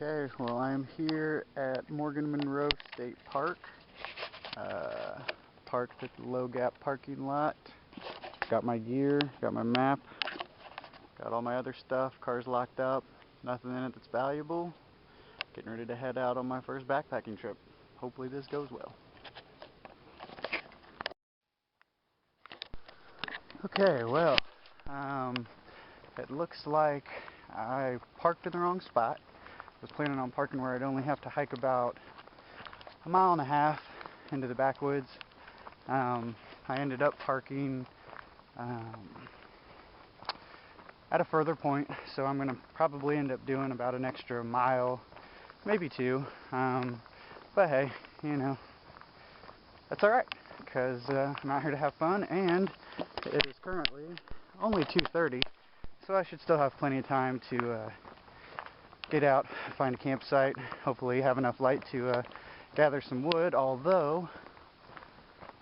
Okay, well I'm here at Monroe State Park, parked at the Low Gap parking lot. Got my gear, got my map, got all my other stuff, car's locked up, nothing in it that's valuable. Getting ready to head out on my first backpacking trip. Hopefully this goes well. Okay, well, it looks like I parked in the wrong spot. Was planning on parking where I'd only have to hike about 1.5 miles into the backwoods. I ended up parking at a further point, so I'm going to probably end up doing about an extra mile, maybe 2. But hey, you know, that's alright, because I'm out here to have fun, and it is currently only 2:30, so I should still have plenty of time to get out, find a campsite, hopefully have enough light to gather some wood, although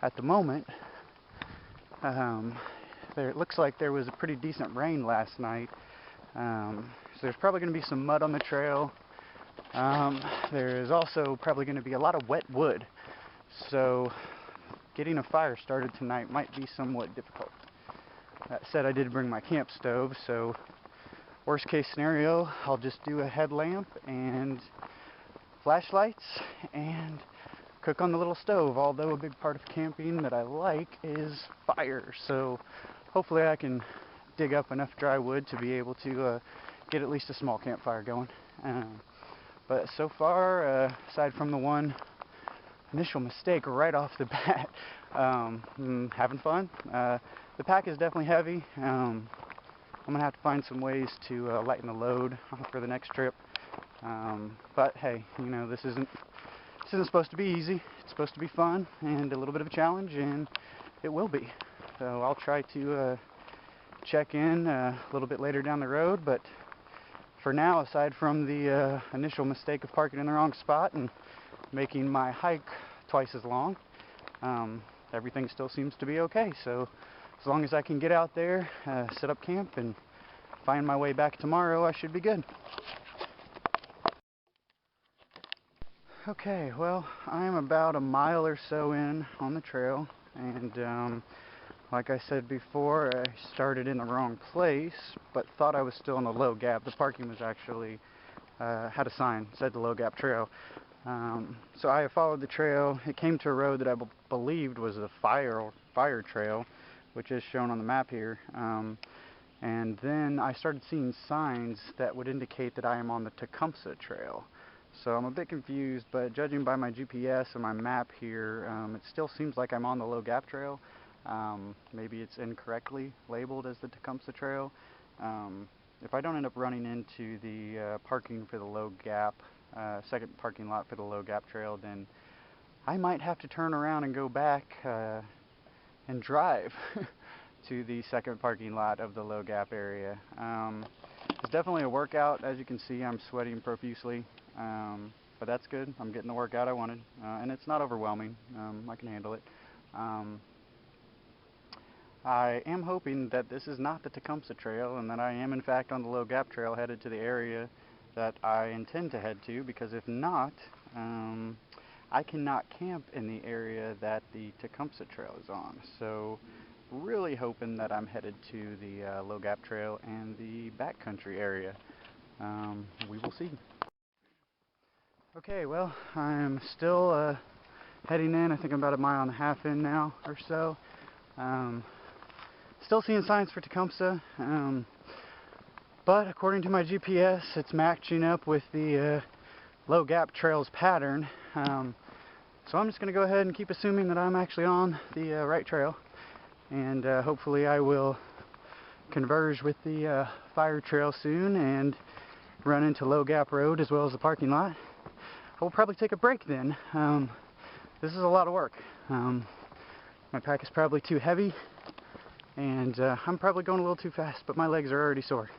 at the moment it looks like there was a pretty decent rain last night, so there's probably going to be some mud on the trail. There is also probably going to be a lot of wet wood, so getting a fire started tonight might be somewhat difficult. That said, I did bring my camp stove, so worst case scenario, I'll just do a headlamp and flashlights and cook on the little stove, although a big part of camping that I like is fire, so hopefully I can dig up enough dry wood to be able to get at least a small campfire going. But so far, aside from the one initial mistake right off the bat, having fun. The pack is definitely heavy. I'm going to have to find some ways to lighten the load for the next trip. But hey, you know, this isn't supposed to be easy. It's supposed to be fun and a little bit of a challenge, and it will be. So I'll try to check in a little bit later down the road, but for now, aside from the initial mistake of parking in the wrong spot and making my hike twice as long, everything still seems to be okay. So as long as I can get out there, set up camp, and find my way back tomorrow, I should be good. Okay, well, I'm about 1 mile or so in on the trail, and like I said before, I started in the wrong place, but thought I was still in the Low Gap. The parking was actually, had a sign, said the Low Gap Trail. So I followed the trail. It came to a road that I believed was a fire trail, which is shown on the map here. And then I started seeing signs that would indicate that I am on the Tecumseh Trail. So I'm a bit confused, but judging by my GPS and my map here, it still seems like I'm on the Low Gap Trail. Maybe it's incorrectly labeled as the Tecumseh Trail. If I don't end up running into the parking for the Low Gap, second parking lot for the Low Gap Trail, then I might have to turn around and go back and drive to the second parking lot of the Low Gap area. It's definitely a workout. As you can see, I'm sweating profusely, but that's good. I'm getting the workout I wanted, and it's not overwhelming. I can handle it. I am hoping that this is not the Tecumseh Trail, and that I am in fact on the Low Gap Trail headed to the area that I intend to head to, because if not, I cannot camp in the area that the Tecumseh Trail is on. So really hoping that I'm headed to the Low Gap Trail and the backcountry area. We will see. Okay, well, I'm still heading in. I think I'm about 1.5 miles in now or so. Still seeing signs for Tecumseh, but according to my GPS, it's matching up with the Low Gap Trail's pattern. So I'm just going to go ahead and keep assuming that I'm actually on the right trail, and hopefully I will converge with the fire trail soon and run into Low Gap Road as well as the parking lot. I will probably take a break then. This is a lot of work. My pack is probably too heavy, and I'm probably going a little too fast, but my legs are already sore.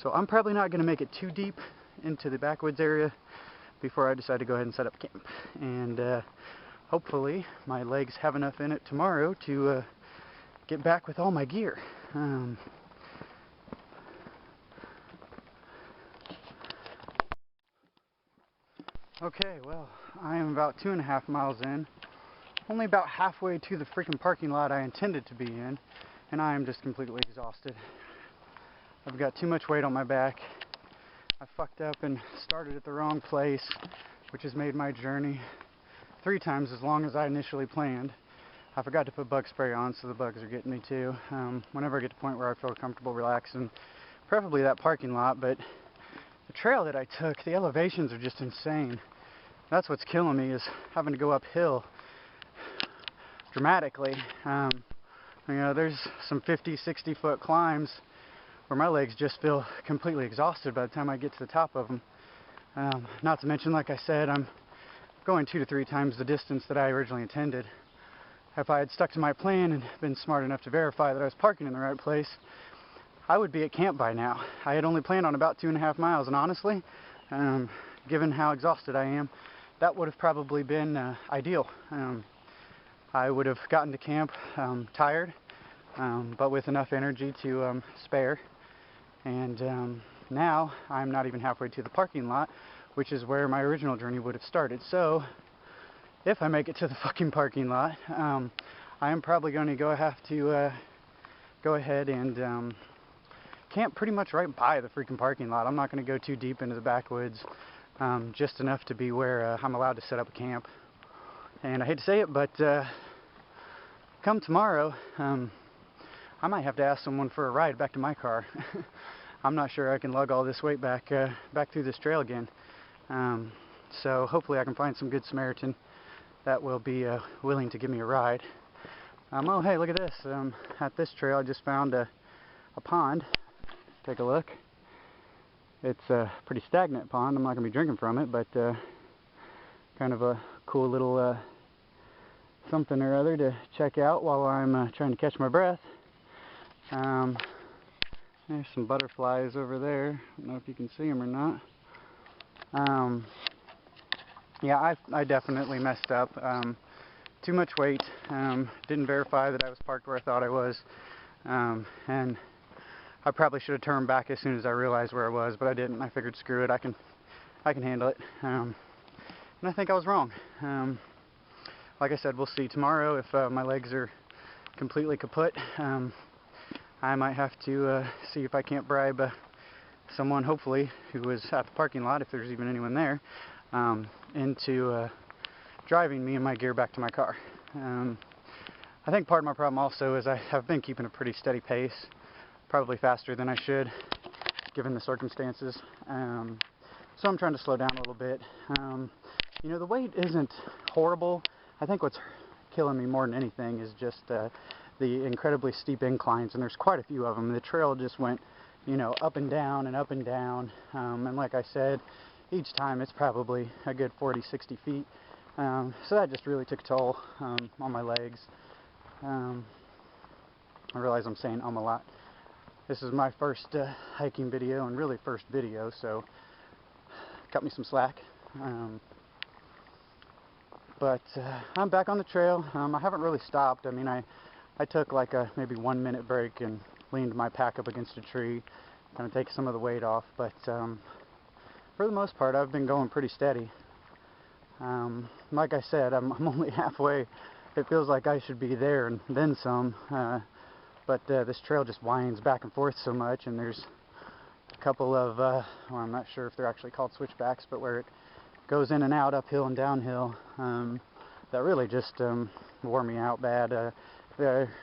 So I'm probably not going to make it too deep into the backwoods area before I decide to go ahead and set up camp. And hopefully my legs have enough in it tomorrow to get back with all my gear. Okay, well, I am about 2.5 miles in. Only about halfway to the freaking parking lot I intended to be in, and I am just completely exhausted. I've got too much weight on my back. I fucked up and started at the wrong place, which has made my journey 3 times as long as I initially planned. I forgot to put bug spray on, so the bugs are getting me too. Whenever I get to the point where I feel comfortable relaxing, preferably that parking lot, but the trail that I took, the elevations are just insane. That's what's killing me, is having to go uphill dramatically. You know, there's some 50, 60 foot climbs where my legs just feel completely exhausted by the time I get to the top of them. Not to mention, like I said, I'm going 2 to 3 times the distance that I originally intended. If I had stuck to my plan and been smart enough to verify that I was parking in the right place, I would be at camp by now. I had only planned on about 2.5 miles, and honestly, given how exhausted I am, that would have probably been ideal. I would have gotten to camp tired, but with enough energy to spare. And now I'm not even halfway to the parking lot, which is where my original journey would have started. So if I make it to the fucking parking lot, I am probably going to have to go ahead and camp pretty much right by the freaking parking lot. I'm not going to go too deep into the backwoods, just enough to be where I'm allowed to set up a camp. And I hate to say it, but come tomorrow, I might have to ask someone for a ride back to my car. I'm not sure I can lug all this weight back through this trail again. So hopefully I can find some good Samaritan that will be willing to give me a ride. Oh, hey, look at this. At this trail, I just found a pond. Take a look. It's a pretty stagnant pond. I'm not going to be drinking from it, but kind of a cool little something or other to check out while I'm trying to catch my breath. There's some butterflies over there. I don't know if you can see them or not. Yeah, I definitely messed up. Too much weight. Didn't verify that I was parked where I thought I was. And I probably should have turned back as soon as I realized where I was, but I didn't. I figured, screw it, I can handle it. And I think I was wrong. Like I said, we'll see tomorrow if my legs are completely kaput. I might have to see if I can't bribe someone, hopefully, who was at the parking lot, if there's even anyone there, into driving me and my gear back to my car. I think part of my problem also is I have been keeping a pretty steady pace, probably faster than I should, given the circumstances. So I'm trying to slow down a little bit. You know, the weight isn't horrible. I think what's killing me more than anything is just the incredibly steep inclines, and there's quite a few of them. The trail just went, you know, up and down and up and down. And like I said, each time it's probably a good 40, 60 feet. So that just really took a toll on my legs. I realize I'm saying a lot. This is my first hiking video, and really first video, so cut me some slack. But I'm back on the trail. I haven't really stopped. I mean, I took like a maybe 1 minute break and leaned my pack up against a tree, kind of take some of the weight off. But for the most part, I've been going pretty steady. Like I said, I'm only halfway. It feels like I should be there and then some. But this trail just winds back and forth so much, and there's a couple of, well, I'm not sure if they're actually called switchbacks, but where it goes in and out, uphill and downhill, that really just wore me out bad. I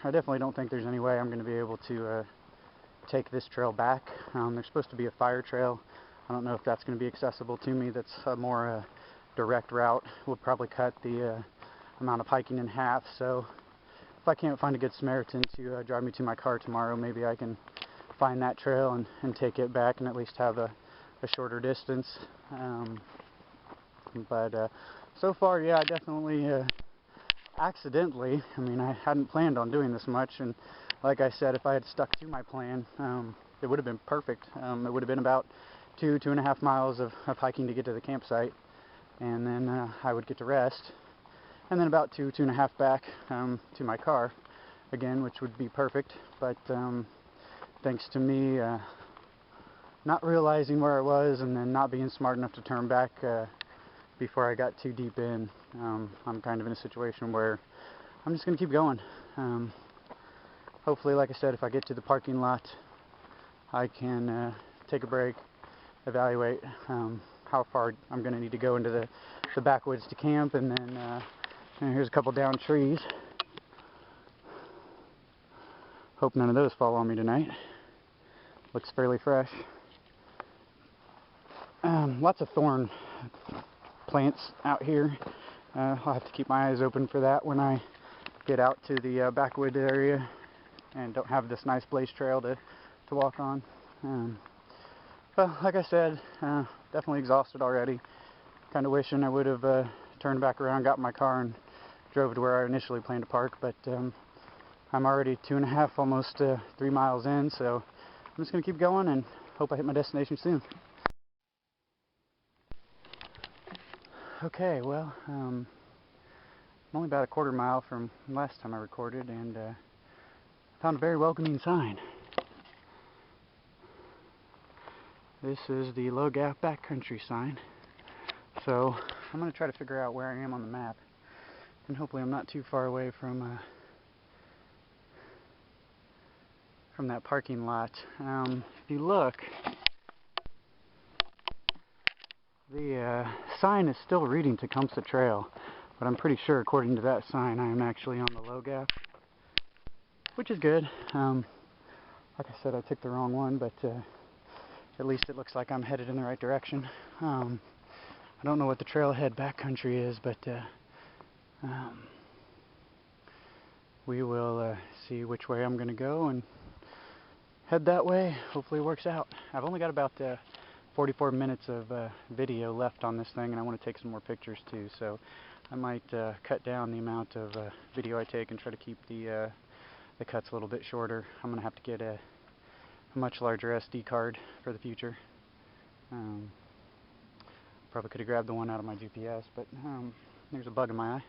definitely don't think there's any way I'm going to be able to take this trail back. There's supposed to be a fire trail. I don't know if that's going to be accessible to me. That's a more direct route. Would probably cut the amount of hiking in half. So if I can't find a good Samaritan to drive me to my car tomorrow, maybe I can find that trail and take it back and at least have a shorter distance. But so far, yeah, I definitely accidentally, I mean, I hadn't planned on doing this much, and like I said, if I had stuck to my plan, it would have been perfect. It would have been about 2.5 miles of hiking to get to the campsite, and then I would get to rest, and then about 2.5 back to my car again, which would be perfect. But thanks to me not realizing where I was and then not being smart enough to turn back before I got too deep in. I'm kind of in a situation where I'm just going to keep going. Hopefully, like I said, if I get to the parking lot, I can take a break, evaluate how far I'm going to need to go into the backwoods to camp, and then and here's a couple downed trees. Hope none of those fall on me tonight. Looks fairly fresh. Lots of thorn plants out here. I'll have to keep my eyes open for that when I get out to the backwood area and don't have this nice blaze trail to walk on. Well, like I said, definitely exhausted already. Kind of wishing I would have turned back around, got in my car, and drove to where I initially planned to park, but I'm already 2.5, almost 3 miles in, so I'm just going to keep going and hope I hit my destination soon. Okay, well, I'm only about a quarter mile from last time I recorded, and found a very welcoming sign. This is the Low Gap Backcountry sign. So I'm going to try to figure out where I am on the map, and hopefully I'm not too far away from that parking lot. If you look, the sign is still reading Tecumseh Trail, but I'm pretty sure, according to that sign, I am actually on the Low Gap, which is good. Like I said, I took the wrong one, but at least it looks like I'm headed in the right direction. I don't know what the trailhead backcountry is, but we will see which way I'm going to go and head that way. Hopefully it works out. I've only got about 44 minutes of video left on this thing, and I want to take some more pictures too, so I might cut down the amount of video I take and try to keep the cuts a little bit shorter. I'm going to have to get a much larger SD card for the future. Probably could have grabbed the one out of my GPS, but there's a bug in my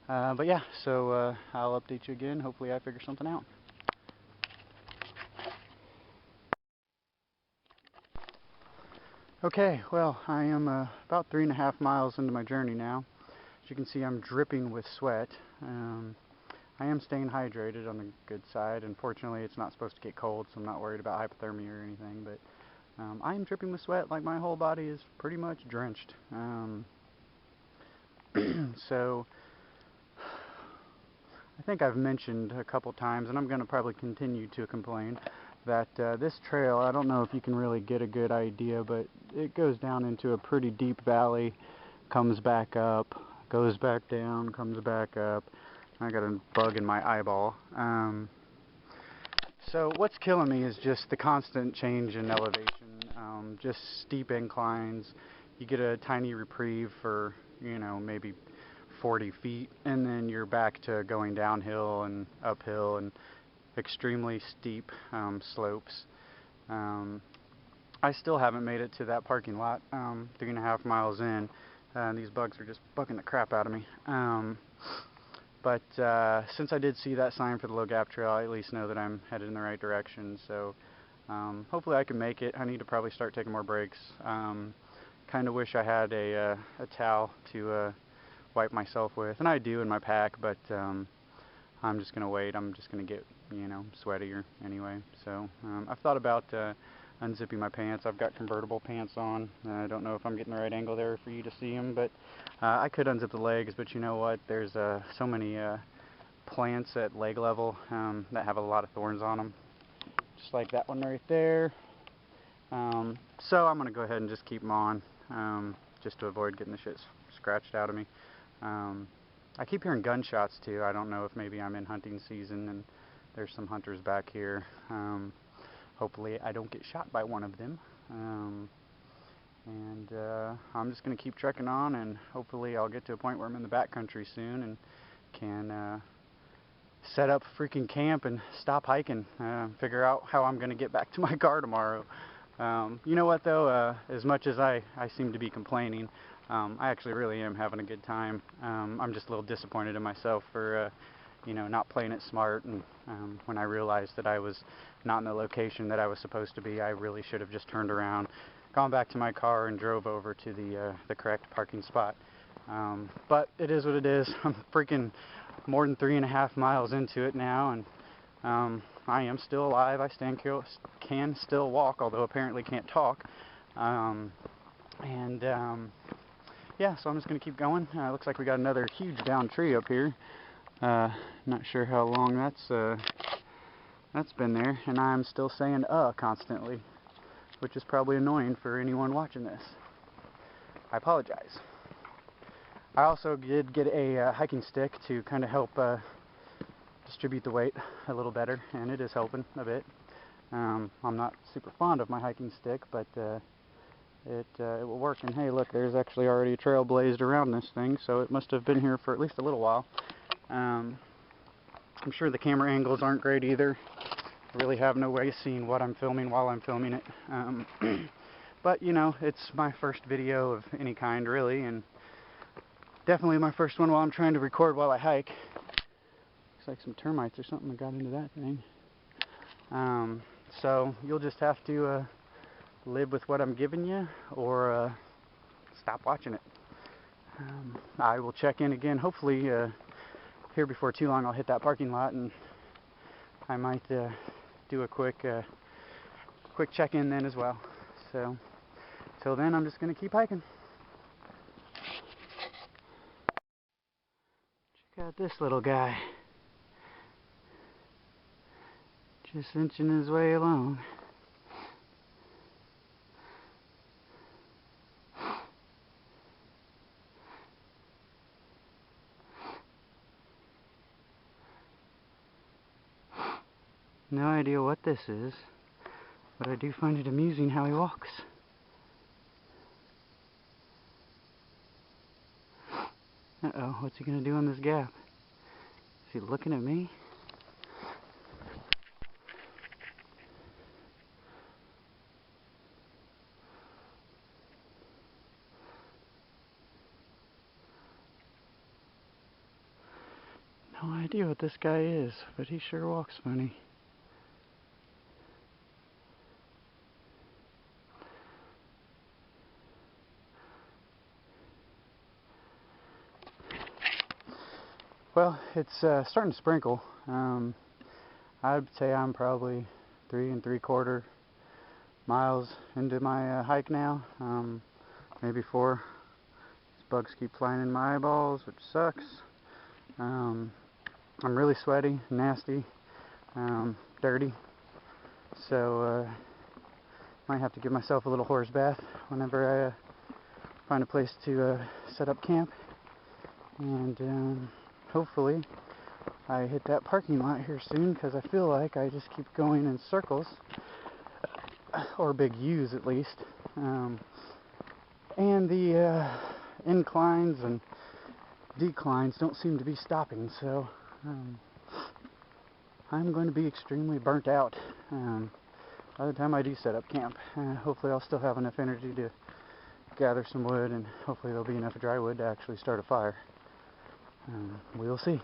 eye. But yeah, so I'll update you again. Hopefully I figure something out. Okay, well, I am about 3.5 miles into my journey now. As you can see, I'm dripping with sweat. I am staying hydrated on the good side. Unfortunately, it's not supposed to get cold, so I'm not worried about hypothermia or anything, but I am dripping with sweat, like my whole body is pretty much drenched. So I think I've mentioned a couple times, and I'm going to probably continue to complain, that this trail, I don't know if you can really get a good idea, but it goes down into a pretty deep valley, comes back up, goes back down, comes back up. I got a bug in my eyeball. So what's killing me is just the constant change in elevation, just steep inclines. You get a tiny reprieve for, you know, maybe 40 feet, and then you're back to going downhill and uphill and extremely steep slopes. I still haven't made it to that parking lot, 3.5 miles in. These bugs are just bugging the crap out of me. But since I did see that sign for the Low Gap Trail, I at least know that I'm headed in the right direction. So hopefully I can make it. I need to probably start taking more breaks. Kind of wish I had a towel to wipe myself with, and I do in my pack, but I'm just going to wait. I'm just going to get, you know, sweatier anyway. So I've thought about unzipping my pants. I've got convertible pants on. I don't know if I'm getting the right angle there for you to see them, but I could unzip the legs, but you know what? There's so many plants at leg level that have a lot of thorns on them, just like that one right there. So I'm going to go ahead and just keep them on, just to avoid getting the shit scratched out of me. I keep hearing gunshots too. I don't know if maybe I'm in hunting season and there's some hunters back here. Hopefully I don't get shot by one of them. And I'm just going to keep trekking on, and hopefully I'll get to a point where I'm in the backcountry soon and can set up freaking camp and stop hiking. Figure out how I'm going to get back to my car tomorrow. You know what though, as much as I seem to be complaining, I actually really am having a good time. I'm just a little disappointed in myself for you know, not playing it smart, and when I realized that I was not in the location that I was supposed to be, I really should have just turned around, gone back to my car and drove over to the correct parking spot. But it is what it is. I'm freaking more than 3.5 miles into it now, and I am still alive. I can still walk, although apparently can't talk. Yeah, so I'm just going to keep going. Looks like we got another huge down tree up here. Not sure how long that's been there, and I'm still saying constantly, which is probably annoying for anyone watching this. I apologize. I also did get a hiking stick to kind of help distribute the weight a little better, and it is helping a bit. I'm not super fond of my hiking stick, but it will work. And hey, look, there's actually already a trail blazed around this thing, so it must have been here for at least a little while. I'm sure the camera angles aren't great either. I really have no way of seeing what I'm filming while I'm filming it. But, you know, it's my first video of any kind, really, and definitely my first one while I'm trying to record while I hike. Looks like some termites or something that got into that thing. So you'll just have to live with what I'm giving you, or stop watching it. I will check in again, hopefully here before too long. I'll hit that parking lot, and I might do a quick check-in then as well. So till then, I'm just going to keep hiking. Check out this little guy, just inching his way along. No idea what this is, but I do find it amusing how he walks. Uh-oh, what's he gonna do on this gap? Is he looking at me? No idea what this guy is, but he sure walks funny. Well, it's starting to sprinkle. I'd say I'm probably 3 3/4 miles into my hike now, maybe 4. These bugs keep flying in my eyeballs, which sucks. I'm really sweaty, nasty, dirty, so might have to give myself a little horse bath whenever I find a place to set up camp. And hopefully I hit that parking lot here soon, because I feel like I just keep going in circles, or big U's at least, and the inclines and declines don't seem to be stopping, so I'm going to be extremely burnt out by the time I do set up camp. Hopefully I'll still have enough energy to gather some wood, and hopefully there'll be enough dry wood to actually start a fire. We'll see.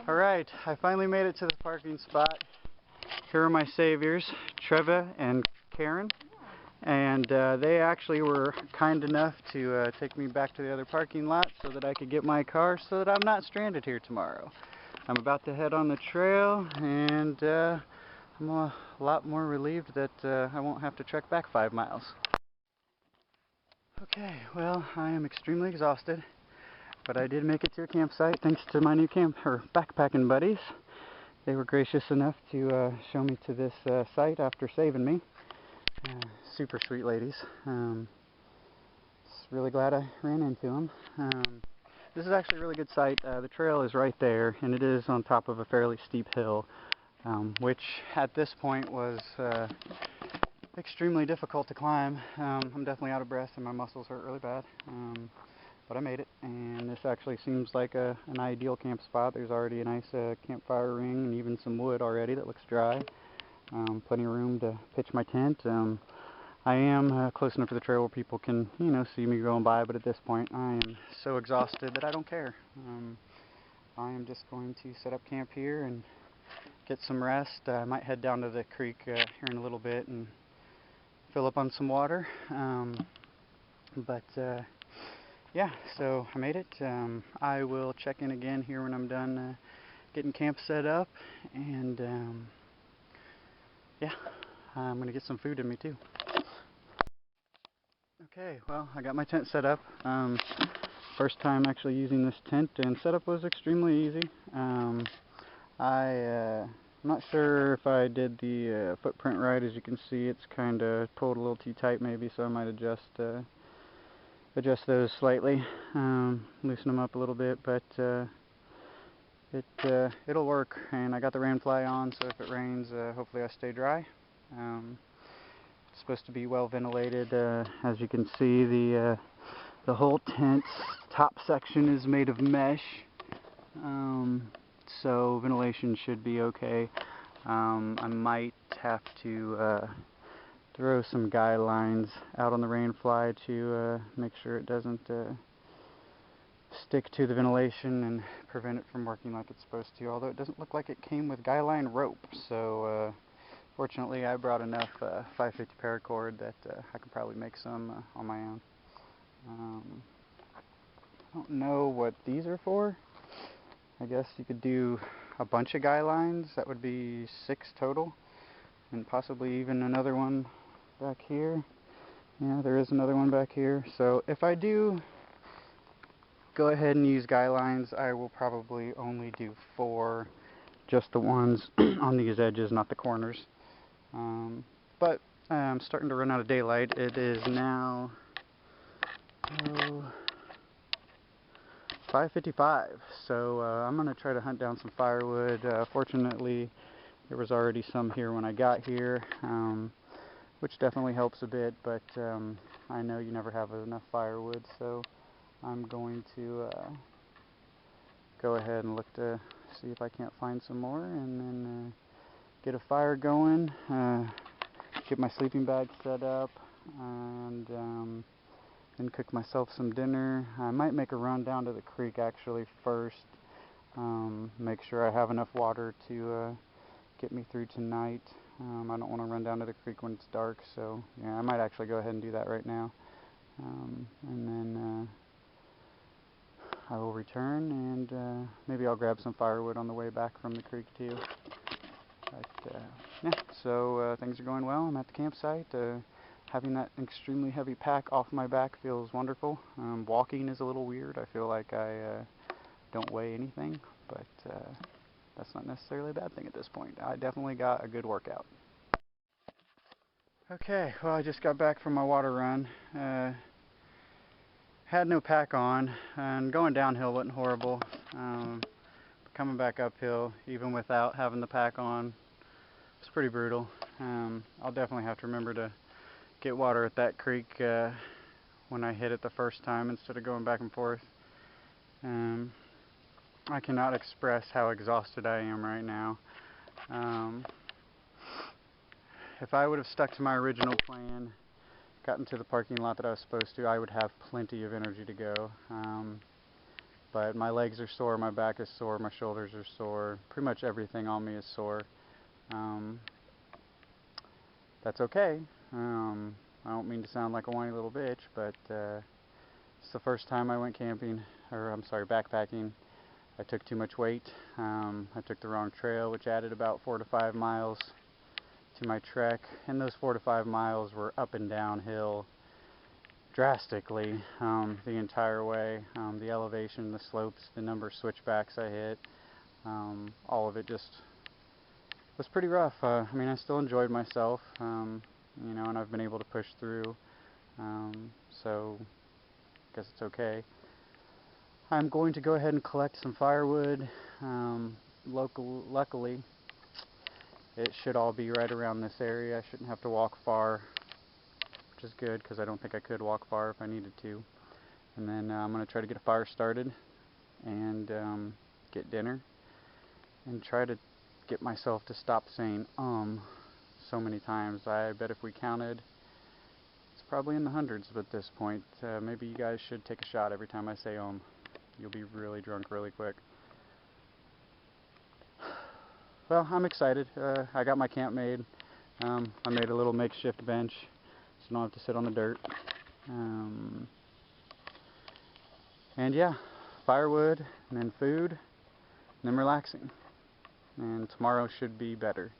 Alright, I finally made it to the parking spot. Here are my saviors, Treva and Karen. And they actually were kind enough to take me back to the other parking lot so that I could get my car, so that I'm not stranded here tomorrow. I'm about to head on the trail, and I'm a lot more relieved that I won't have to trek back 5 miles. Okay, well, I am extremely exhausted, but I did make it to a campsite thanks to my new backpacking buddies. They were gracious enough to show me to this site after saving me. Super sweet ladies. Just really glad I ran into them. This is actually a really good site. The trail is right there, and it is on top of a fairly steep hill, which at this point was extremely difficult to climb. I'm definitely out of breath and my muscles hurt really bad, but I made it, and this actually seems like an ideal camp spot. There's already a nice campfire ring and even some wood already that looks dry. Plenty of room to pitch my tent. I am close enough to the trail where people can, you know, see me going by, but at this point I am so exhausted that I don't care. I am just going to set up camp here and get some rest. I might head down to the creek here in a little bit and fill up on some water. Yeah, so I made it. I will check in again here when I'm done getting camp set up, and yeah, I'm gonna get some food in me too. Okay, well, I got my tent set up. First time actually using this tent, and setup was extremely easy. I'm not sure if I did the footprint right. As you can see, it's kind of pulled a little too tight maybe, so I might adjust those slightly, loosen them up a little bit, but it'll work. And I got the rain fly on, so if it rains, hopefully I stay dry. It's supposed to be well ventilated. As you can see, the whole tent's top section is made of mesh, so ventilation should be okay. I might have to throw some guy lines out on the rainfly to make sure it doesn't stick to the ventilation and prevent it from working like it's supposed to, although it doesn't look like it came with guy line rope. So fortunately I brought enough 550 paracord that I could probably make some on my own. I don't know what these are for. I guess you could do a bunch of guy lines. That would be 6 total, and possibly even another one back here. Yeah, there is another one back here. So if I do go ahead and use guy lines, I will probably only do 4, just the ones on these edges, not the corners. But I'm starting to run out of daylight. It is now 5:55, so I'm going to try to hunt down some firewood. Fortunately, there was already some here when I got here, which definitely helps a bit, but I know you never have enough firewood, so I'm going to go ahead and look to see if I can't find some more, and then get a fire going, get my sleeping bag set up, and cook myself some dinner. I might make a run down to the creek actually first, make sure I have enough water to get me through tonight. I don't want to run down to the creek when it's dark, so yeah, I might actually go ahead and do that right now. And then I will return, and maybe I'll grab some firewood on the way back from the creek too. But yeah, so things are going well. I'm at the campsite. Having that extremely heavy pack off my back feels wonderful. Walking is a little weird. I feel like I don't weigh anything, but that's not necessarily a bad thing at this point. I definitely got a good workout. Okay, well, I just got back from my water run. Had no pack on, and going downhill wasn't horrible. Coming back uphill, even without having the pack on, it's pretty brutal. I'll definitely have to remember to get water at that creek when I hit it the first time instead of going back and forth. I cannot express how exhausted I am right now. If I would have stuck to my original plan, gotten to the parking lot that I was supposed to, I would have plenty of energy to go. But my legs are sore, my back is sore, my shoulders are sore, pretty much everything on me is sore. That's okay. I don't mean to sound like a whiny little bitch, but it's the first time I went camping, or I'm sorry, backpacking. I took too much weight. I took the wrong trail, which added about 4 to 5 miles to my trek, and those 4 to 5 miles were up and downhill drastically the entire way. The elevation, the slopes, the number of switchbacks I hit, all of it just was pretty rough. I mean, I still enjoyed myself, you know, and I've been able to push through, so I guess it's okay. I'm going to go ahead and collect some firewood. Luckily, it should all be right around this area. I shouldn't have to walk far, which is good because I don't think I could walk far if I needed to. And then I'm going to try to get a fire started and get dinner and try to get myself to stop saying so many times. I bet if we counted, it's probably in the hundreds at this point. Maybe you guys should take a shot every time I say You'll be really drunk really quick. well, I'm excited. I got my camp made. I made a little makeshift bench so I don't have to sit on the dirt. And yeah, firewood, and then food, and then relaxing. And tomorrow should be better.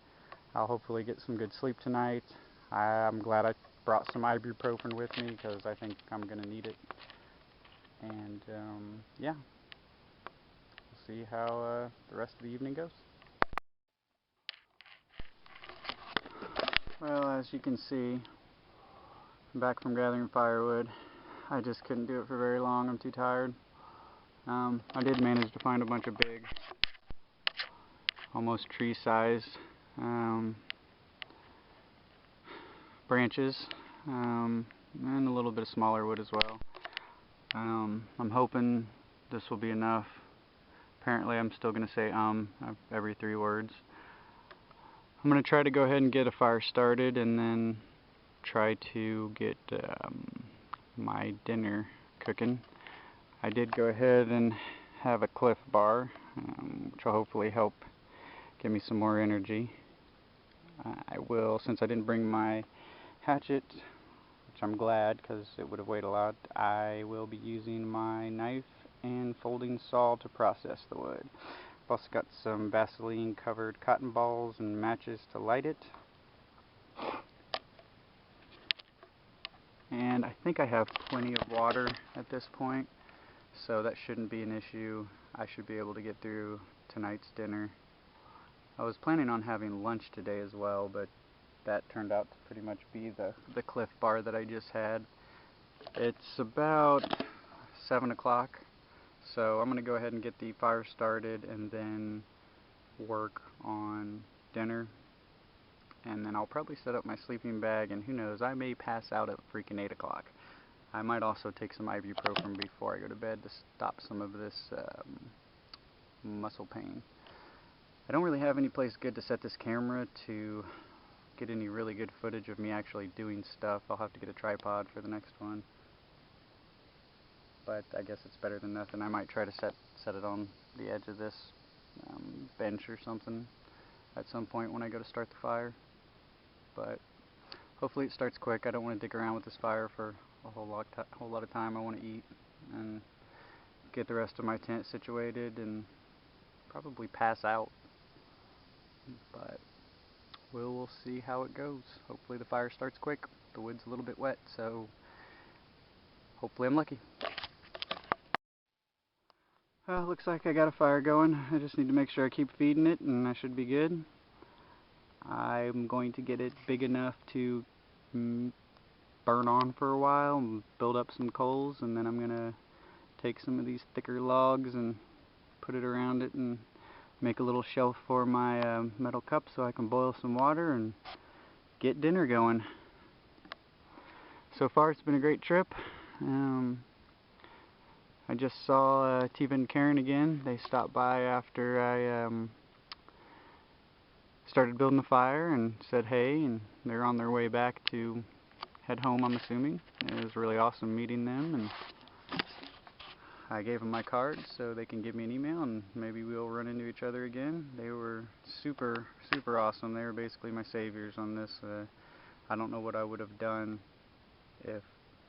I'll hopefully get some good sleep tonight. I'm glad I brought some ibuprofen with me because I think I'm going to need it. And yeah, we'll see how the rest of the evening goes. Well, as you can see, I'm back from gathering firewood. I just couldn't do it for very long. I'm too tired. I did manage to find a bunch of big, almost tree-sized branches, and a little bit of smaller wood as well. I'm hoping this will be enough. Apparently I'm still going to say every 3 words. I'm going to try to go ahead and get a fire started and then try to get my dinner cooking. I did go ahead and have a Cliff Bar, which will hopefully help give me some more energy. I will, since I didn't bring my hatchet, which I'm glad because it would have weighed a lot, I will be using my knife and folding saw to process the wood. I've also got some Vaseline covered cotton balls and matches to light it. And I think I have plenty of water at this point, so that shouldn't be an issue. I should be able to get through tonight's dinner. I was planning on having lunch today as well, but that turned out to pretty much be the Cliff Bar that I just had. It's about 7 o'clock, so I'm going to go ahead and get the fire started and then work on dinner. And then I'll probably set up my sleeping bag, and who knows, I may pass out at freaking 8 o'clock. I might also take some ibuprofen before I go to bed to stop some of this muscle pain. I don't really have any place good to set this camera to get any really good footage of me actually doing stuff. I'll have to get a tripod for the next one. But I guess it's better than nothing. I might try to set it on the edge of this bench or something at some point when I go to start the fire. But hopefully it starts quick. I don't want to dig around with this fire for a whole lot of time. I want to eat and get the rest of my tent situated and probably pass out. But we'll see how it goes. Hopefully the fire starts quick. The wood's a little bit wet, so hopefully I'm lucky. Well, looks like I got a fire going. I just need to make sure I keep feeding it and I should be good. I'm going to get it big enough to burn on for a while and build up some coals, and then I'm going to take some of these thicker logs and put it around it and make a little shelf for my metal cup so I can boil some water and get dinner going. So far it's been a great trip. I just saw Tiva and Karen again. They stopped by after I started building the fire and said hey, and they're on their way back to head home, I'm assuming. It was really awesome meeting them, and I gave them my card so they can give me an email and maybe we'll run into each other again. They were super awesome. They were basically my saviors on this. I don't know what I would have done if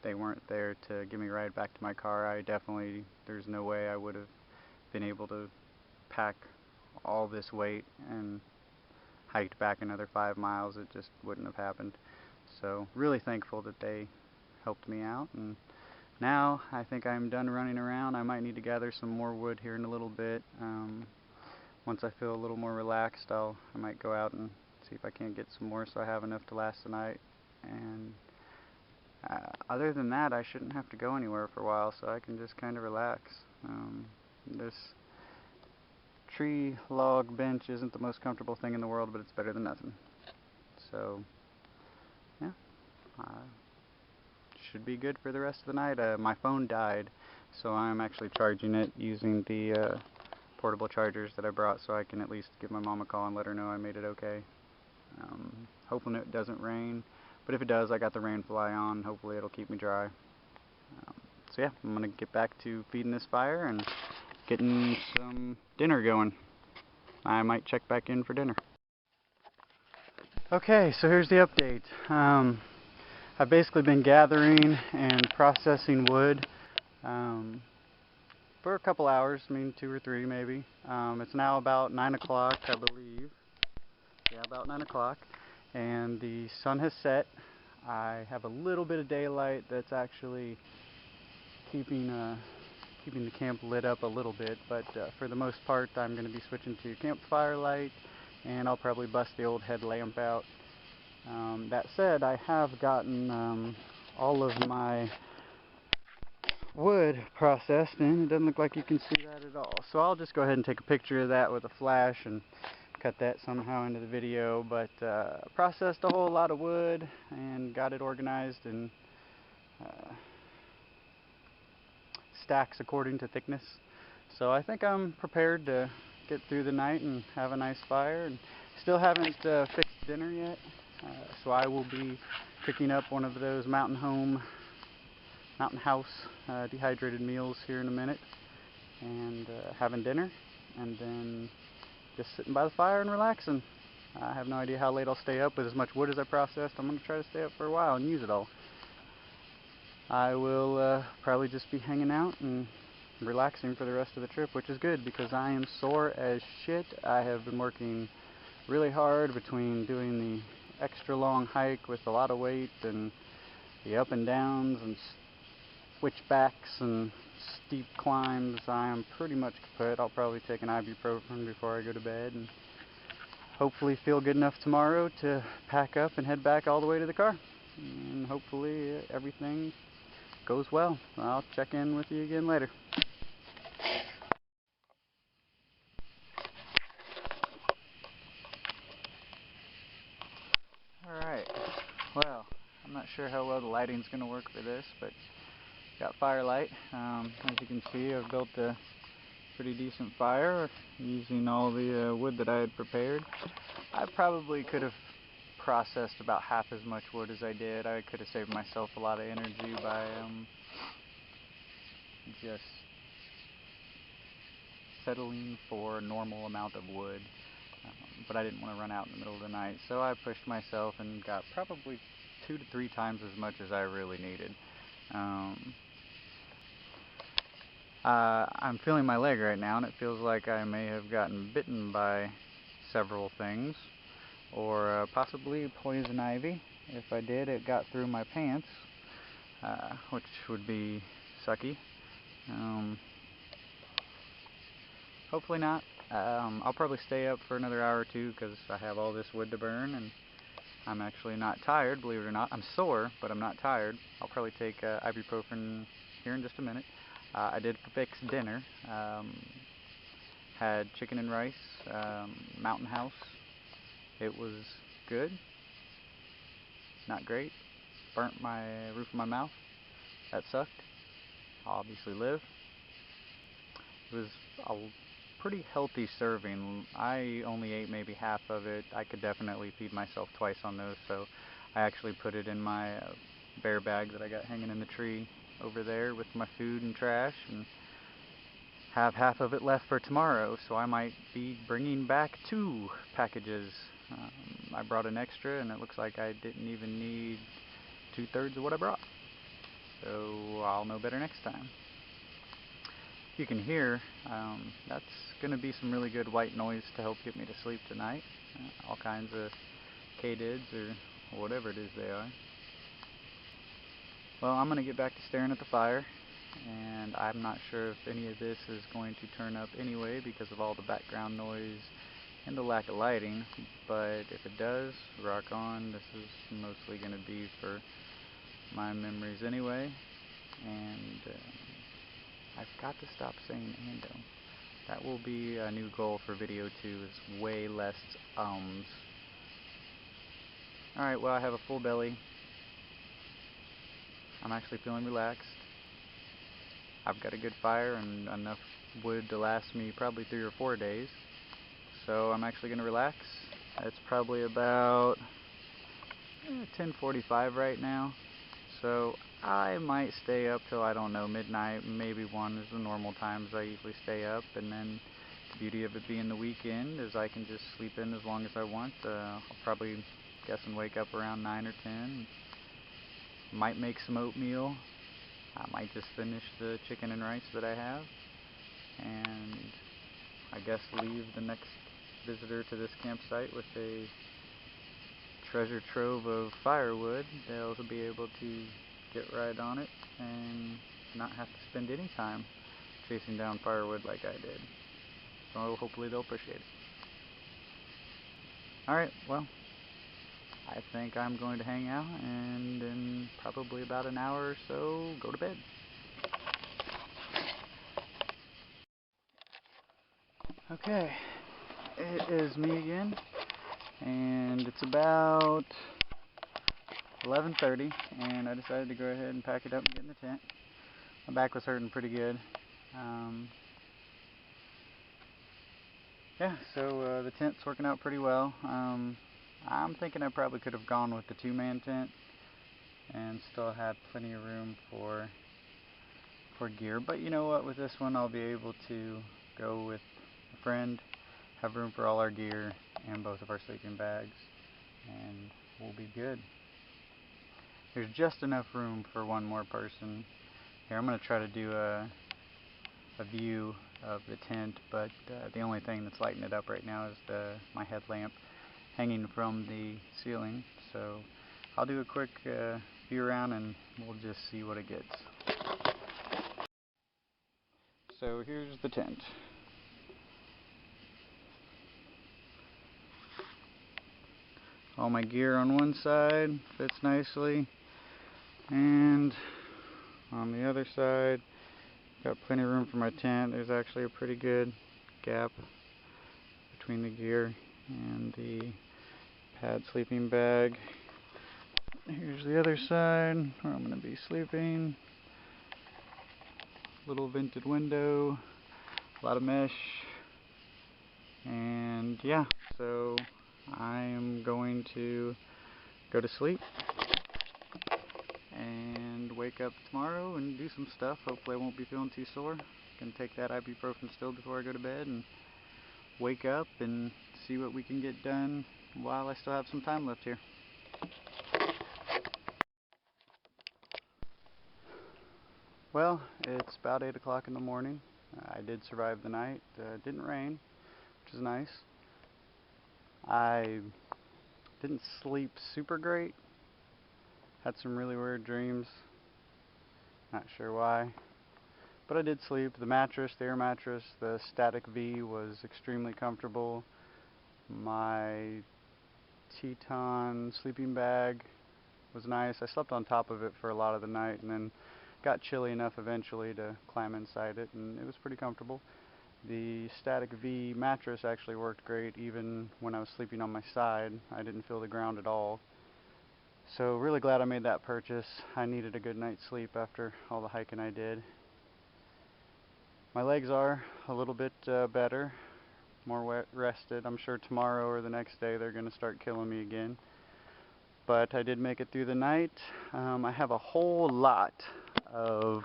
they weren't there to give me a ride back to my car. There's no way I would have been able to pack all this weight and hiked back another 5 miles. It just wouldn't have happened. So really thankful that they helped me out, and now I think I'm done running around. I might need to gather some more wood here in a little bit. Once I feel a little more relaxed, I might go out and see if I can't get some more so I have enough to last the night. And other than that, I shouldn't have to go anywhere for a while, so I can just kind of relax. This tree log bench isn't the most comfortable thing in the world, but it's better than nothing. So yeah, should be good for the rest of the night. My phone died, so I'm actually charging it using the portable chargers that I brought, so I can at least give my mom a call and let her know I made it okay. Hoping it doesn't rain, but if it does, I got the rain fly on. Hopefully it'll keep me dry. So yeah, I'm gonna get back to feeding this fire and getting some dinner going. I might check back in for dinner. Okay, so here's the update. I've basically been gathering and processing wood for a couple hours, I mean 2 or 3 maybe. It's now about 9 o'clock, I believe. Yeah, about 9 o'clock. And the sun has set. I have a little bit of daylight that's actually keeping the camp lit up a little bit, but for the most part I'm going to be switching to campfire light, and I'll probably bust the old headlamp out. That said, I have gotten all of my wood processed, and it doesn't look like you can see that at all. So I'll just go ahead and take a picture of that with a flash and cut that somehow into the video. But processed a whole lot of wood and got it organized in stacks according to thickness. So I think I'm prepared to get through the night and have a nice fire. And still haven't fixed dinner yet, so I will be picking up one of those Mountain House dehydrated meals here in a minute, and having dinner, and then just sitting by the fire and relaxing. I have no idea how late I'll stay up with as much wood as I processed. I'm going to try to stay up for a while and use it all. I will probably just be hanging out and relaxing for the rest of the trip, which is good because I am sore as shit. I have been working really hard between doing the extra long hike with a lot of weight and the up and downs and switchbacks and steep climbs. I am pretty much kaput. I'll probably take an ibuprofen before I go to bed and hopefully feel good enough tomorrow to pack up and head back all the way to the car. And hopefully everything goes well. I'll check in with you again later. Alright, well, I'm not sure how well the lighting's going to work for this, but got firelight. As you can see, I've built a pretty decent fire using all the wood that I had prepared. I probably could have processed about half as much wood as I did. I could have saved myself a lot of energy by just settling for a normal amount of wood. But I didn't want to run out in the middle of the night, so I pushed myself and got probably 2 to 3 times as much as I really needed. I'm feeling my leg right now, and it feels like I may have gotten bitten by several things, or possibly poison ivy. If I did, it got through my pants, which would be sucky. Hopefully not. I'll probably stay up for another hour or 2 because I have all this wood to burn, and I'm actually not tired, believe it or not. I'm sore, but I'm not tired. I'll probably take ibuprofen here in just a minute. I did fix dinner. Had chicken and rice, Mountain House. It was good. Not great. Burnt my roof of my mouth. That sucked. I'll obviously live. It was a pretty healthy serving. I only ate maybe half of it. I could definitely feed myself twice on those, so I actually put it in my bear bag that I got hanging in the tree over there with my food and trash, and have half of it left for tomorrow, so I might be bringing back 2 packages. I brought an extra, and it looks like I didn't even need 2/3 of what I brought, so I'll know better next time. You can hear, that's going to be some really good white noise to help get me to sleep tonight. All kinds of katydids or whatever it is they are. Well, I'm going to get back to staring at the fire, and I'm not sure if any of this is going to turn up anyway because of all the background noise and the lack of lighting, but if it does, rock on. This is mostly going to be for my memories anyway, and I've got to stop saying ando. That will be a new goal for video 2, is way less ums. Alright, well, I have a full belly. I'm actually feeling relaxed. I've got a good fire and enough wood to last me probably 3 or 4 days. So I'm actually going to relax. It's probably about 10:45 right now. So I might stay up till, I don't know, midnight, maybe 1 is the normal times I usually stay up, and then the beauty of it being the weekend is I can just sleep in as long as I want. I'll probably guess and wake up around 9 or 10. Might make some oatmeal. I might just finish the chicken and rice that I have, and I guess leave the next visitor to this campsite with a treasure trove of firewood. They'll be able to get right on it and not have to spend any time chasing down firewood like I did. So hopefully they'll appreciate it. Alright, well, I think I'm going to hang out and in probably about an hour or so go to bed. Okay, it is me again, and it's about 11:30, and I decided to go ahead and pack it up and get in the tent. My back was hurting pretty good. Yeah, so the tent's working out pretty well. I'm thinking I probably could have gone with the two-man tent and still had plenty of room for gear, but you know what, with this one I'll be able to go with a friend, have room for all our gear and both of our sleeping bags, and we'll be good. There's just enough room for one more person. Here, I'm going to try to do a view of the tent, but the only thing that's lighting it up right now is my headlamp hanging from the ceiling. So I'll do a quick view around and we'll just see what it gets. So here's the tent. All my gear on one side fits nicely, and on the other side got plenty of room for my tent. There's actually a pretty good gap between the gear and the pad sleeping bag. Here's the other side where I'm going to be sleeping. Little vented window, a lot of mesh, and yeah, so I am going to go to sleep and wake up tomorrow and do some stuff. Hopefully I won't be feeling too sore. Gonna take that ibuprofen still before I go to bed and wake up and see what we can get done while I still have some time left here. Well, it's about 8 o'clock in the morning. I did survive the night. It didn't rain, which is nice. I didn't sleep super great. Had some really weird dreams. Not sure why. But I did sleep. The mattress, the air mattress, the Static V was extremely comfortable. My Teton sleeping bag was nice. I slept on top of it for a lot of the night and then got chilly enough eventually to climb inside it, and it was pretty comfortable. The Static V mattress actually worked great even when I was sleeping on my side. I didn't feel the ground at all. So really glad I made that purchase. I needed a good night's sleep after all the hiking I did. My legs are a little bit better, more rested. I'm sure tomorrow or the next day they're going to start killing me again. But I did make it through the night. I have a whole lot of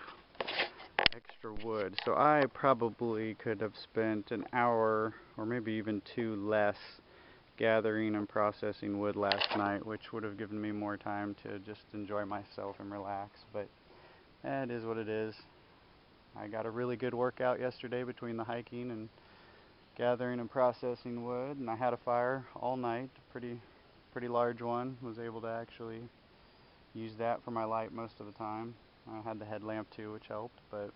extra wood, so I probably could have spent an hour or maybe even two less gathering and processing wood last night, which would have given me more time to just enjoy myself and relax, but that is what it is. I got a really good workout yesterday between the hiking and gathering and processing wood, and I had a fire all night, pretty large one. Was able to actually use that for my light most of the time. I had the headlamp too, which helped, but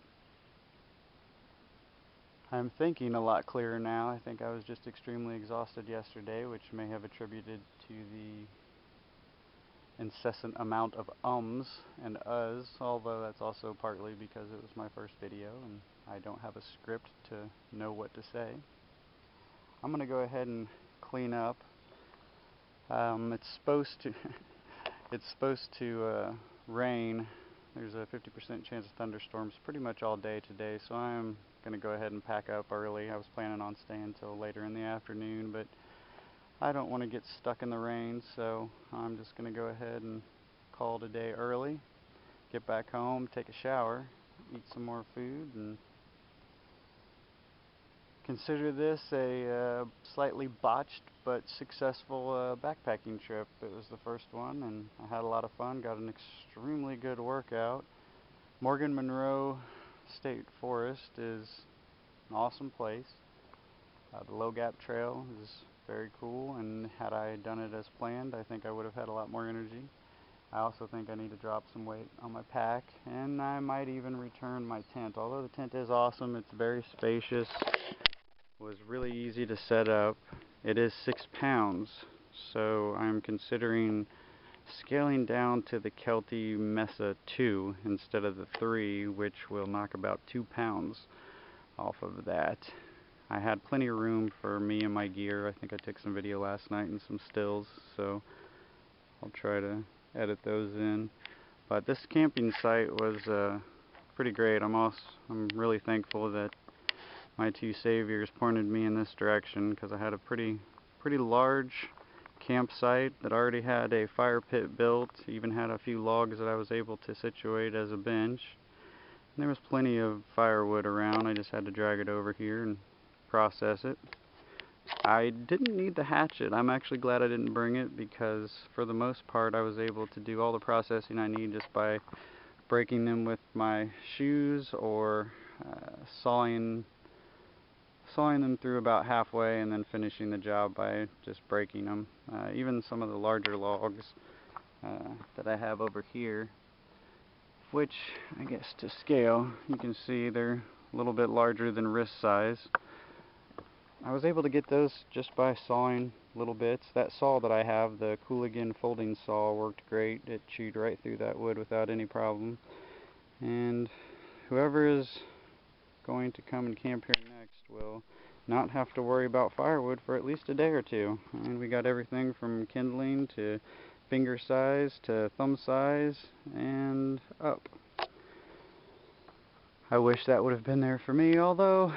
I'm thinking a lot clearer now. I think I was just extremely exhausted yesterday, which may have attributed to the incessant amount of ums and uhs, although that's also partly because it was my first video and I don't have a script to know what to say. I'm going to go ahead and clean up. It's supposed to rain. There's a 50% chance of thunderstorms pretty much all day today, so I'm going to go ahead and pack up early. I was planning on staying until later in the afternoon, but I don't want to get stuck in the rain, so I'm just going to go ahead and call it a day early, get back home, take a shower, eat some more food, and Consider this a slightly botched but successful backpacking trip. It was the first one, and I had a lot of fun. Got an extremely good workout. Monroe State Forest is an awesome place. The Low Trail is very cool, and had I done it as planned, I think I would have had a lot more energy. I also think I need to drop some weight on my pack, and I might even return my tent. Although the tent is awesome, it's very spacious, was really easy to set up. It is 6 pounds, so I'm considering scaling down to the Kelty Mesa 2 instead of the 3, which will knock about 2 pounds off of that. I had plenty of room for me and my gear. I think I took some video last night and some stills, so I'll try to edit those in. But this camping site was pretty great. I'm really thankful that my two saviors pointed me in this direction, because I had a pretty large campsite that already had a fire pit built, even had a few logs that I was able to situate as a bench. And there was plenty of firewood around. I just had to drag it over here and process it. I didn't need the hatchet. I'm actually glad I didn't bring it, because for the most part I was able to do all the processing I need just by breaking them with my shoes, or sawing them through about halfway and then finishing the job by just breaking them. Even some of the larger logs that I have over here, which I guess to scale you can see they're a little bit larger than wrist size. I was able to get those just by sawing little bits. That saw that I have, the Cooligan folding saw, worked great. It chewed right through that wood without any problem. And whoever is going to come and camp here next will not have to worry about firewood for at least a day or two. And we got everything from kindling to finger size to thumb size and up. I wish that would have been there for me, although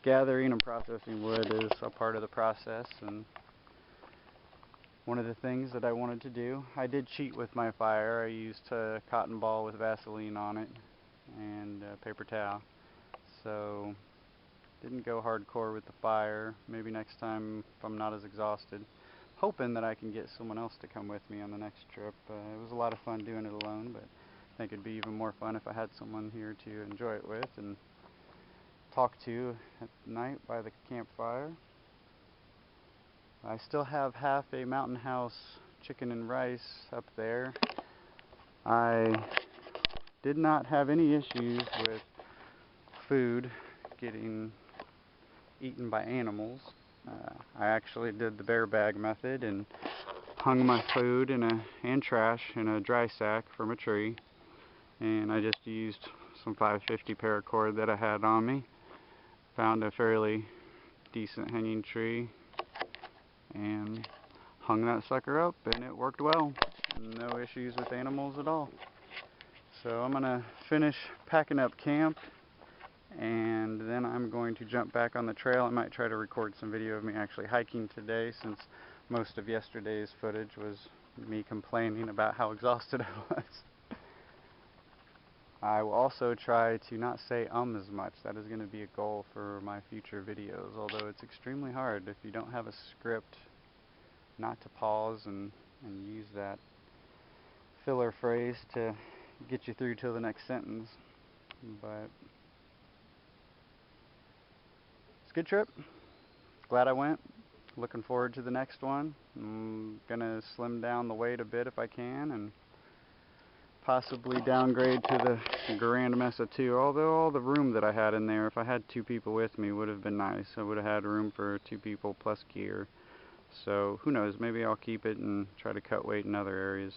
gathering and processing wood is a part of the process, and one of the things that I wanted to do. I did cheat with my fire. I used a cotton ball with Vaseline on it and a paper towel, so didn't go hardcore with the fire. Maybe next time if I'm not as exhausted. Hoping that I can get someone else to come with me on the next trip. It was a lot of fun doing it alone, but I think it'd be even more fun if I had someone here to enjoy it with and talk to at night by the campfire. I still have half a Mountain House chicken and rice up there. I did not have any issues with food getting eaten by animals. I actually did the bear bag method and hung my food and trash in a dry sack from a tree, and I just used some 550 paracord that I had on me. Found a fairly decent hanging tree and hung that sucker up, and it worked well. No issues with animals at all. So I'm gonna finish packing up camp, and then I'm going to jump back on the trail. I might try to record some video of me actually hiking today, since most of yesterday's footage was me complaining about how exhausted I was. I will also try to not say as much. That is going to be a goal for my future videos, although it's extremely hard if you don't have a script not to pause and use that filler phrase to get you through to the next sentence. But it's a good trip. Glad I went. Looking forward to the next one. I'm going to slim down the weight a bit if I can, and possibly downgrade to the Grand Mesa 2, although all the room that I had in there, if I had 2 people with me, would have been nice. I would have had room for 2 people plus gear. So who knows, maybe I'll keep it and try to cut weight in other areas.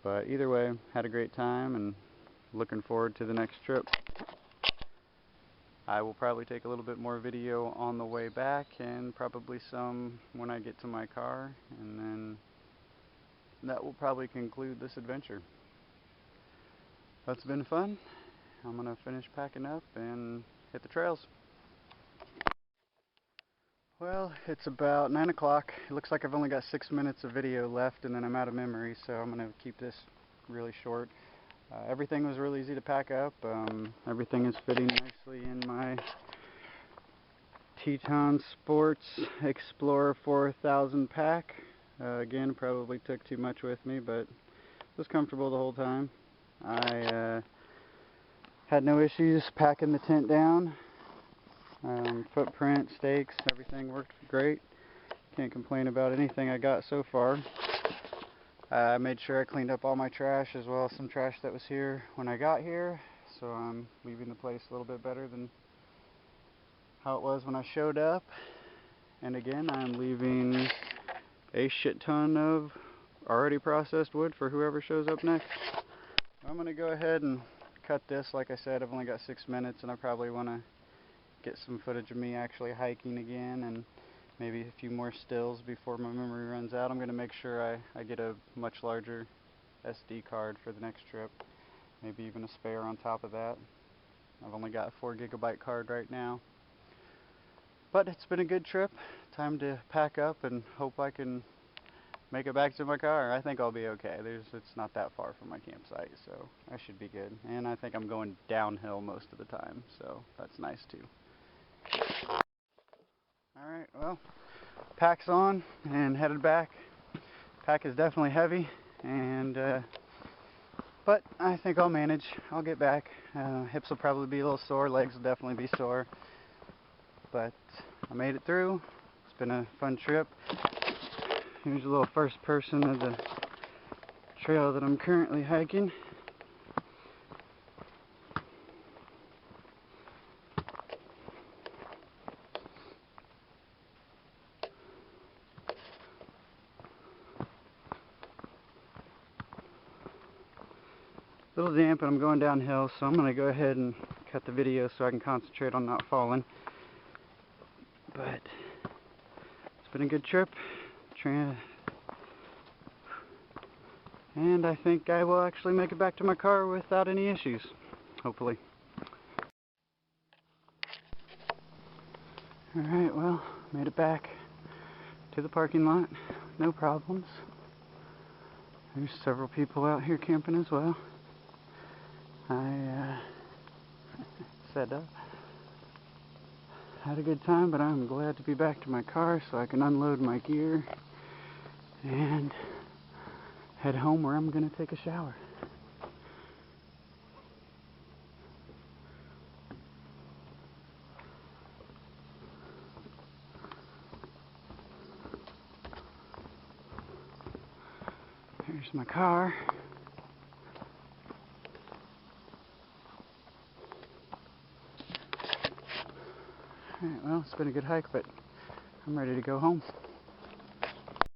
But either way, had a great time and looking forward to the next trip. I will probably take a little bit more video on the way back, and probably some when I get to my car, and then that will probably conclude this adventure. That's been fun. I'm going to finish packing up and hit the trails. Well, it's about 9 o'clock. It looks like I've only got 6 minutes of video left, and then I'm out of memory, so I'm going to keep this really short. Everything was really easy to pack up. Everything is fitting nicely in my Teton Sports Explorer 4000 pack. Again, probably took too much with me, but was comfortable the whole time. I had no issues packing the tent down. Footprint, stakes, everything worked great. Can't complain about anything I got so far. I made sure I cleaned up all my trash as well as some trash that was here when I got here, so I'm leaving the place a little bit better than how it was when I showed up. And again, I'm leaving a shit ton of already processed wood for whoever shows up next. I'm going to go ahead and cut this. Like I said, I've only got 6 minutes, and I probably want to get some footage of me actually hiking again and maybe a few more stills before my memory runs out. I'm going to make sure I get a much larger SD card for the next trip, maybe even a spare on top of that. I've only got a 4GB card right now. But it's been a good trip. Time to pack up and hope I can make it back to my car. I think I'll be okay. It's not that far from my campsite, so I should be good. And I think I'm going downhill most of the time, so that's nice too. Alright, well, pack's on and headed back. Pack is definitely heavy, and but I think I'll manage. I'll get back. Hips will probably be a little sore, legs will definitely be sore. But I made it through. It's been a fun trip. Here's a little first person of the trail that I'm currently hiking. A little damp, and I'm going downhill, so I'm going to go ahead and cut the video so I can concentrate on not falling. But it's been a good trip, and I think I will actually make it back to my car without any issues, hopefully. Alright, well, made it back to the parking lot, no problems. There's several people out here camping as well. I set up. Had a good time, but I'm glad to be back to my car so I can unload my gear and head home where I'm going to take a shower. Here's my car. Alright, well, it's been a good hike, but I'm ready to go home.